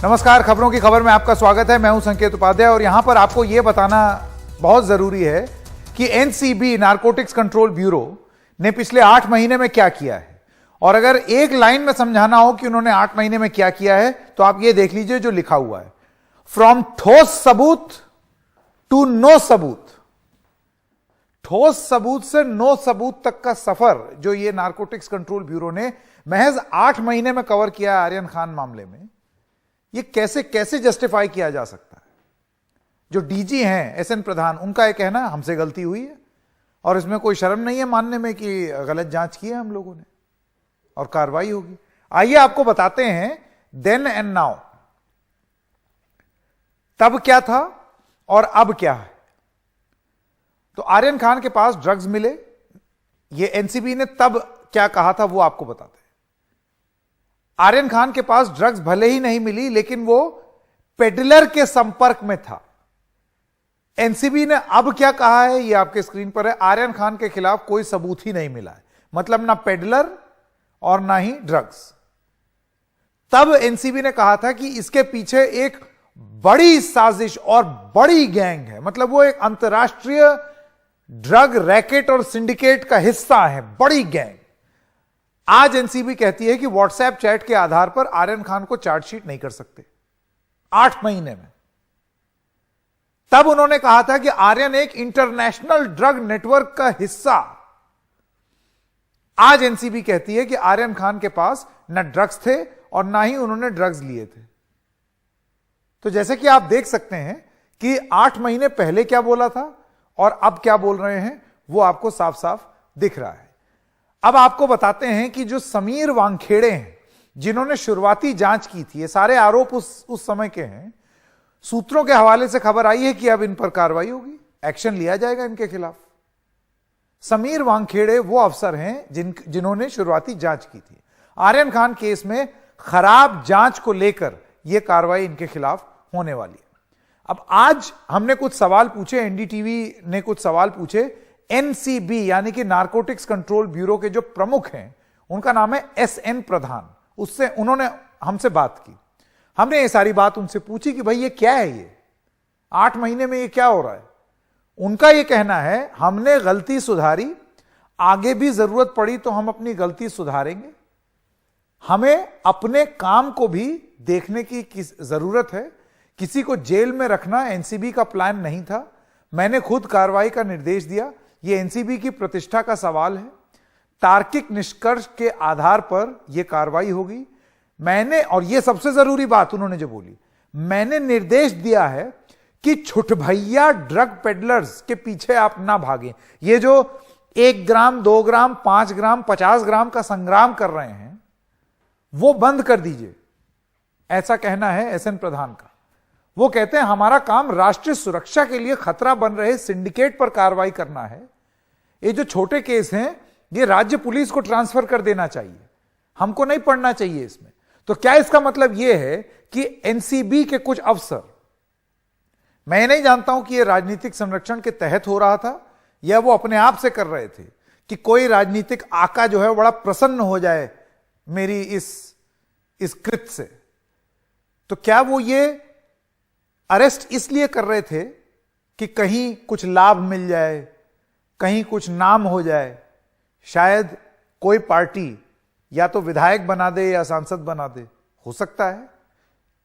नमस्कार, खबरों की खबर में आपका स्वागत है। मैं हूं संकेत उपाध्याय और यहां पर आपको यह बताना बहुत जरूरी है कि एनसीबी नारकोटिक्स कंट्रोल ब्यूरो ने पिछले 8 महीने में क्या किया है। और अगर एक लाइन में समझाना हो कि उन्होंने 8 महीने में क्या किया है तो आप ये देख लीजिए जो लिखा हुआ है, फ्रॉम ठोस सबूत टू नो सबूत। ठोस सबूत से नो सबूत तक का सफर जो ये नारकोटिक्स कंट्रोल ब्यूरो ने महज 8 महीने में कवर किया आर्यन खान मामले में, ये कैसे जस्टिफाई किया जा सकता है। जो डीजी हैं एसएन प्रधान, उनका यह कहना हमसे गलती हुई है और इसमें कोई शर्म नहीं है मानने में कि गलत जांच की है हम लोगों ने और कार्रवाई होगी। आइए आपको बताते हैं देन एंड नाउ, तब क्या था और अब क्या है। तो आर्यन खान के पास ड्रग्स मिले, ये एनसीबी ने तब क्या कहा था वो आपको बताते हैं। आर्यन खान के पास ड्रग्स भले ही नहीं मिली लेकिन वो पेडलर के संपर्क में था। एनसीबी ने अब क्या कहा है ये आपके स्क्रीन पर है, आर्यन खान के खिलाफ कोई सबूत ही नहीं मिला है, मतलब ना पेडलर और ना ही ड्रग्स। तब एनसीबी ने कहा था कि इसके पीछे एक बड़ी साजिश और बड़ी गैंग है, मतलब वो एक अंतरराष्ट्रीय ड्रग रैकेट और सिंडिकेट का हिस्सा है, बड़ी गैंग। आज एनसीबी कहती है कि व्हाट्सएप चैट के आधार पर आर्यन खान को चार्जशीट नहीं कर सकते 8 महीने में। तब उन्होंने कहा था कि आर्यन एक इंटरनेशनल ड्रग नेटवर्क का हिस्सा। आज एनसीबी कहती है कि आर्यन खान के पास न ड्रग्स थे और ना ही उन्होंने ड्रग्स लिए थे। तो जैसे कि आप देख सकते हैं कि 8 महीने पहले क्या बोला था और अब क्या बोल रहे हैं वो आपको साफ साफ दिख रहा है। अब आपको बताते हैं कि जो समीर वानखेड़े हैं जिन्होंने शुरुआती जांच की थी, ये सारे आरोप उस समय के हैं। सूत्रों के हवाले से खबर आई है कि अब इन पर कार्रवाई होगी, एक्शन लिया जाएगा इनके खिलाफ। समीर वानखेड़े वो अफसर हैं जिन्होंने शुरुआती जांच की थी। आर्यन खान केस में खराब जांच को लेकर यह कार्रवाई इनके खिलाफ होने वाली है। अब आज हमने कुछ सवाल पूछे, एनडीटीवी ने कुछ सवाल पूछे एनसीबी यानी कि नारकोटिक्स कंट्रोल ब्यूरो के जो प्रमुख हैं, उनका नाम है एसएन प्रधान। उससे उन्होंने हमसे बात की, हमने ये सारी बात उनसे पूछी कि भाई ये क्या है, ये 8 महीने में ये क्या हो रहा है। उनका ये कहना है हमने गलती सुधारी, आगे भी जरूरत पड़ी तो हम अपनी गलती सुधारेंगे। हमें अपने काम को भी देखने की जरूरत है, किसी को जेल में रखना एनसीबी का प्लान नहीं था। मैंने खुद कार्रवाई का निर्देश दिया, यह एनसीबी की प्रतिष्ठा का सवाल है। तार्किक निष्कर्ष के आधार पर यह कार्रवाई होगी। मैंने, और यह सबसे जरूरी बात उन्होंने जो बोली, मैंने निर्देश दिया है कि छुटभैया ड्रग पेडलर्स के पीछे आप ना भागें। ये जो 1 ग्राम 2 ग्राम 5 ग्राम 50 ग्राम का संग्राम कर रहे हैं वो बंद कर दीजिए, ऐसा कहना है एसएन प्रधान का। वो कहते हैं हमारा काम राष्ट्रीय सुरक्षा के लिए खतरा बन रहे सिंडिकेट पर कार्रवाई करना है। ये जो छोटे केस हैं ये राज्य पुलिस को ट्रांसफर कर देना चाहिए, हमको नहीं पढ़ना चाहिए इसमें। तो क्या इसका मतलब यह है कि एनसीबी के कुछ अफसर, मैं नहीं जानता हूं कि यह राजनीतिक संरक्षण के तहत हो रहा था या वो अपने आप से कर रहे थे कि कोई राजनीतिक आका जो है बड़ा प्रसन्न हो जाए मेरी इस कृत्य से। तो क्या वो ये अरेस्ट इसलिए कर रहे थे कि कहीं कुछ लाभ मिल जाए, कहीं कुछ नाम हो जाए, शायद कोई पार्टी या तो विधायक बना दे या सांसद बना दे, हो सकता है।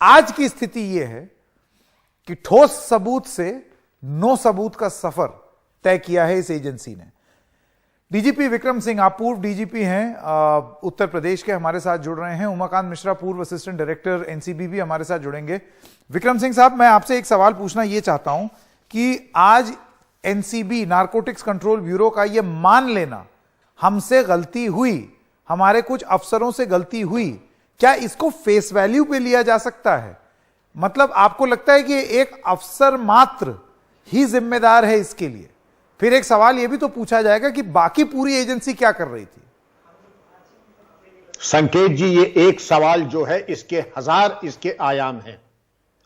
आज की स्थिति यह है कि ठोस सबूत से नो सबूत का सफर तय किया है इस एजेंसी ने। डीजीपी विक्रम सिंह, आप पूर्व डीजीपी हैं उत्तर प्रदेश के, हमारे साथ जुड़ रहे हैं। उमाकांत मिश्रा, पूर्व असिस्टेंट डायरेक्टर एनसीबी, भी हमारे साथ जुड़ेंगे। विक्रम सिंह साहब, मैं आपसे एक सवाल पूछना यह चाहता हूं कि आज एनसीबी नारकोटिक्स कंट्रोल ब्यूरो का यह मान लेना हमसे गलती हुई, हमारे कुछ अफसरों से गलती हुई, क्या इसको फेस वैल्यू पे लिया जा सकता है? मतलब आपको लगता है कि एक अफसर मात्र ही जिम्मेदार है इसके लिए? फिर एक सवाल यह भी तो पूछा जाएगा कि बाकी पूरी एजेंसी क्या कर रही थी? संकेत जी, ये एक सवाल जो है इसके 1000 इसके आयाम हैं।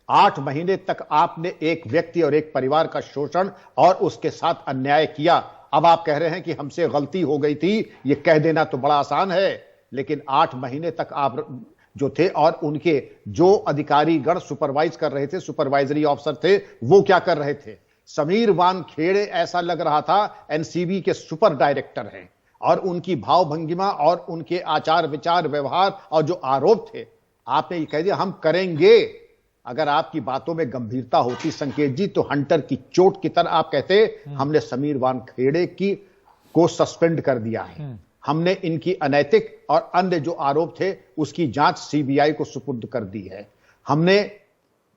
8 महीने तक आपने एक व्यक्ति और एक परिवार का शोषण और उसके साथ अन्याय किया। अब आप कह रहे हैं कि हमसे गलती हो गई थी, ये कह देना तो बड़ा आसान है, लेकिन 8 महीने तक आप जो थे और उनके जो अधिकारी गण सुपरवाइज कर रहे थे, सुपरवाइजरी ऑफिसर थे, वो क्या कर रहे थे। समीर वानखेड़े ऐसा लग रहा था एनसीबी के सुपर डायरेक्टर हैं और उनकी भाव भंगिमा और उनके आचार विचार व्यवहार और जो आरोप थे, आपने ये कह दिया हम करेंगे। अगर आपकी बातों में गंभीरता होती संकेत जी, तो हंटर की चोट की तरह आप कहते हमने समीर वानखेड़े को सस्पेंड कर दिया है, हमने इनकी अनैतिक और अन्य जो आरोप थे उसकी जांच सीबीआई को सुपुर्द कर दी है, हमने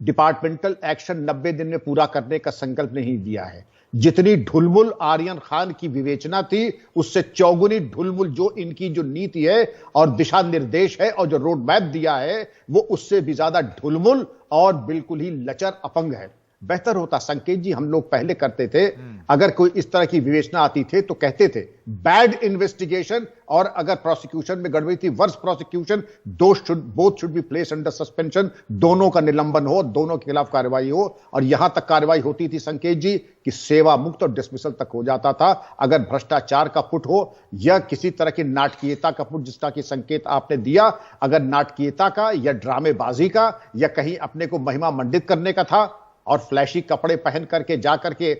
डिपार्टमेंटल एक्शन 90 दिन में पूरा करने का संकल्प नहीं दिया है। जितनी ढुलमुल आर्यन खान की विवेचना थी उससे चौगुनी ढुलमुल जो इनकी जो नीति है और दिशा निर्देश है और जो रोड मैप दिया है वो उससे भी ज्यादा ढुलमुल और बिल्कुल ही लचर अपंग है। बेहतर होता संकेत जी, हम लोग पहले करते थे, अगर कोई इस तरह की विवेचना आती थी तो कहते थे बैड इन्वेस्टिगेशन, और अगर प्रोसिक्यूशन में गड़बड़ी थी versus prosecution, both should be place under suspension, दोनों का निलंबन हो, दोनों के खिलाफ कार्रवाई हो। और यहां तक कार्रवाई होती थी संकेत जी कि सेवा मुक्त और डिसमिसल तक हो जाता था अगर भ्रष्टाचार का पुट हो या किसी तरह की नाटकीयता का पुट, जिसका कि संकेत आपने दिया। अगर नाटकीयता का या ड्रामेबाजी का या कहीं अपने को महिमा मंडित करने का था और फ्लैशी कपड़े पहन करके जा करके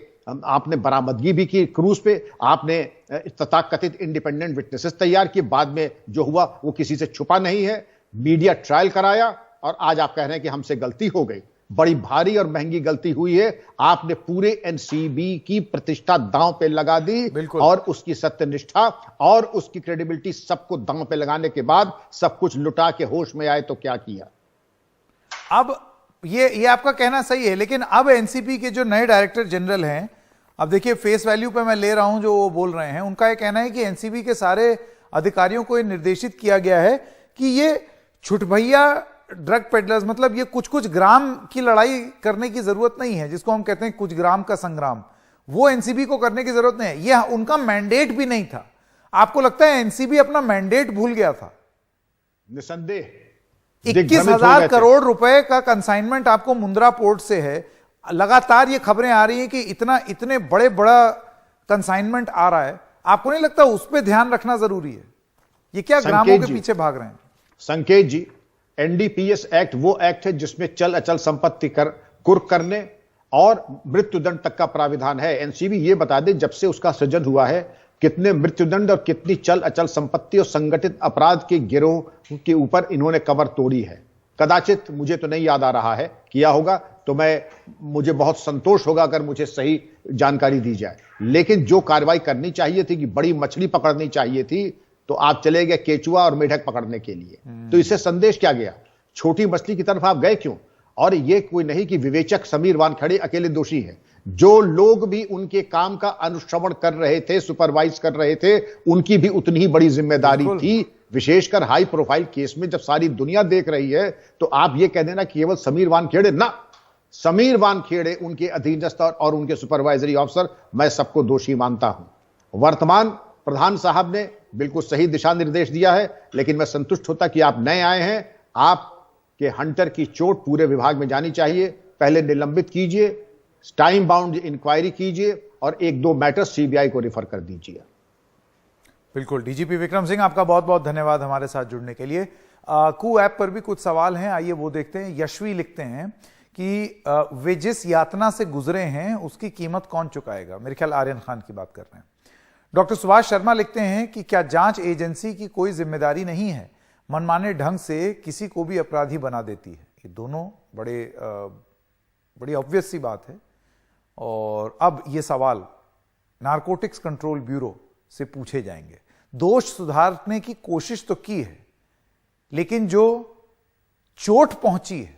आपने बरामदगी भी की क्रूज पे, आपने तथाकथित इंडिपेंडेंट विटनेसेस तैयार किए, बाद में जो हुआ वो किसी से छुपा नहीं है, मीडिया ट्रायल कराया और आज आप कह रहे हैं कि हमसे गलती हो गई। बड़ी भारी और महंगी गलती हुई है, आपने पूरे एनसीबी की प्रतिष्ठा दांव पे लगा दी और उसकी सत्यनिष्ठा और उसकी क्रेडिबिलिटी सबको दांव पे लगाने के बाद सब कुछ लुटा के होश में आए तो क्या किया। अब ये आपका कहना सही है, लेकिन अब एनसीबी के जो नए डायरेक्टर जनरल हैं, अब देखिए फेस वैल्यू पे मैं ले रहा हूं जो वो बोल रहे हैं, उनका ये कहना है कि एनसीबी के सारे अधिकारियों को ये निर्देशित किया गया है कि ये छुटभैया ड्रग पेडलर्स, मतलब ये कुछ कुछ ग्राम की लड़ाई करने की जरूरत नहीं है, जिसको हम कहते हैं कुछ ग्राम का संग्राम, वो एनसीबी को करने की जरूरत नहीं है। ये उनका मैंडेट भी नहीं था। आपको लगता है एनसीबी अपना मैंडेट भूल गया था? निसंदेह 21,000 करोड़ रुपए का कंसाइनमेंट आपको मुंद्रा पोर्ट से है। लगातार ये खबरें आ रही हैं कि इतने बड़ा कंसाइनमेंट आ रहा है। आपको नहीं लगता उस पर ध्यान रखना जरूरी है? ये क्या ग्रामों के पीछे भाग रहे हैं? संकेत जी, एनडीपीएस एक्ट वो एक्ट है जिसमें चल अचल संपत्ति कुर्क करने और मृत्युदंड तक का प्राविधान है। एनसीबी ये बता दे जब से उसका सृजन हुआ है कितने मृत्युदंड और कितनी चल अचल संपत्ति और संगठित अपराध के गिरोह के ऊपर इन्होंने कमर तोड़ी है। कदाचित मुझे तो नहीं याद आ रहा है, किया होगा तो मुझे बहुत संतोष होगा अगर मुझे सही जानकारी दी जाए। लेकिन जो कार्रवाई करनी चाहिए थी कि बड़ी मछली पकड़नी चाहिए थी, तो आप चले गए केचुआ और मेढक पकड़ने के लिए। तो इससे संदेश क्या गया? छोटी मछली की तरफ आप गए क्यों? और ये कोई नहीं कि विवेचक समीर वानखेड़े अकेले दोषी है, जो लोग भी उनके काम का अनुश्रवण कर रहे थे, सुपरवाइज कर रहे थे, उनकी भी उतनी ही बड़ी जिम्मेदारी थी। विशेषकर हाई प्रोफाइल केस में जब सारी दुनिया देख रही है, तो आप ये कह देना केवल समीर वानखेड़े ना, समीर वानखेड़े, उनके अधीनस्थ और उनके सुपरवाइजरी ऑफिसर, मैं सबको दोषी मानता हूं। वर्तमान प्रधान साहब ने बिल्कुल सही दिशा निर्देश दिया है, लेकिन मैं संतुष्ट होता कि आप नए आए हैं। आपके हंटर की चोट पूरे विभाग में जानी चाहिए। पहले निलंबित कीजिए, टाइम बाउंड इंक्वायरी कीजिए और 1-2 मैटर सीबीआई को रेफर कर दीजिए। बिल्कुल। डीजीपी विक्रम सिंह, आपका बहुत बहुत धन्यवाद हमारे साथ जुड़ने के लिए। कू ऐप पर भी कुछ सवाल हैं, आइए वो देखते हैं। यशवी लिखते हैं कि वे जिस यातना से गुजरे हैं उसकी कीमत कौन चुकाएगा? मेरे ख्याल आर्यन खान की बात कर रहे हैं। डॉक्टर सुभाष शर्मा लिखते हैं कि क्या जांच एजेंसी की कोई जिम्मेदारी नहीं है, मनमाने ढंग से किसी को भी अपराधी बना देती है? ये दोनों बड़ी ऑब्वियस सी बात है। और अब ये सवाल नारकोटिक्स कंट्रोल ब्यूरो से पूछे जाएंगे। दोष सुधारने की कोशिश तो की है, लेकिन जो चोट पहुंची है,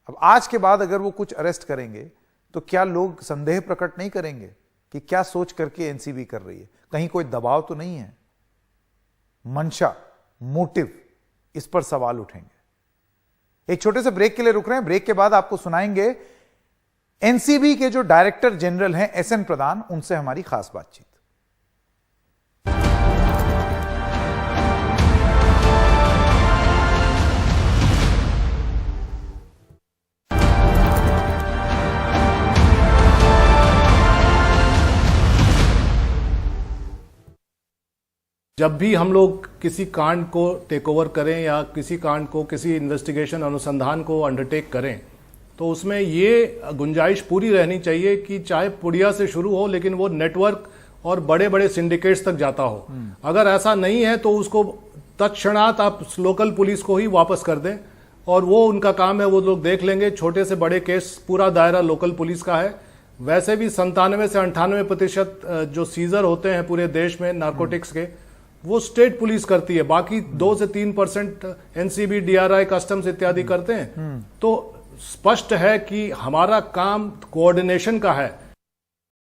अब आज के बाद अगर वो कुछ अरेस्ट करेंगे तो क्या लोग संदेह प्रकट नहीं करेंगे कि क्या सोच करके एनसीबी कर रही है? कहीं कोई दबाव तो नहीं है? मंशा, मोटिव, इस पर सवाल उठेंगे। एक छोटे से ब्रेक के लिए रुक रहे हैं। ब्रेक के बाद आपको सुनाएंगे एनसीबी के जो डायरेक्टर जनरल हैं एसएन प्रधान, उनसे हमारी खास बातचीत। जब भी हम लोग किसी कांड को टेक ओवर करें या किसी कांड को, किसी इन्वेस्टिगेशन अनुसंधान को अंडरटेक करें, तो उसमें ये गुंजाइश पूरी रहनी चाहिए कि चाहे पुड़िया से शुरू हो लेकिन वो नेटवर्क और बड़े बड़े सिंडिकेट्स तक जाता हो। अगर ऐसा नहीं है तो उसको तत्क्षणात आप लोकल पुलिस को ही वापस कर दें और वो उनका काम है, वो लोग देख लेंगे। छोटे से बड़े केस पूरा दायरा लोकल पुलिस का है। वैसे भी 97 से 98% जो सीजर होते हैं पूरे देश में नारकोटिक्स के, वो स्टेट पुलिस करती है। बाकी 2 से 3% एनसीबी, डीआरआई, कस्टम्स इत्यादि करते हैं। तो स्पष्ट है कि हमारा काम कोऑर्डिनेशन का है।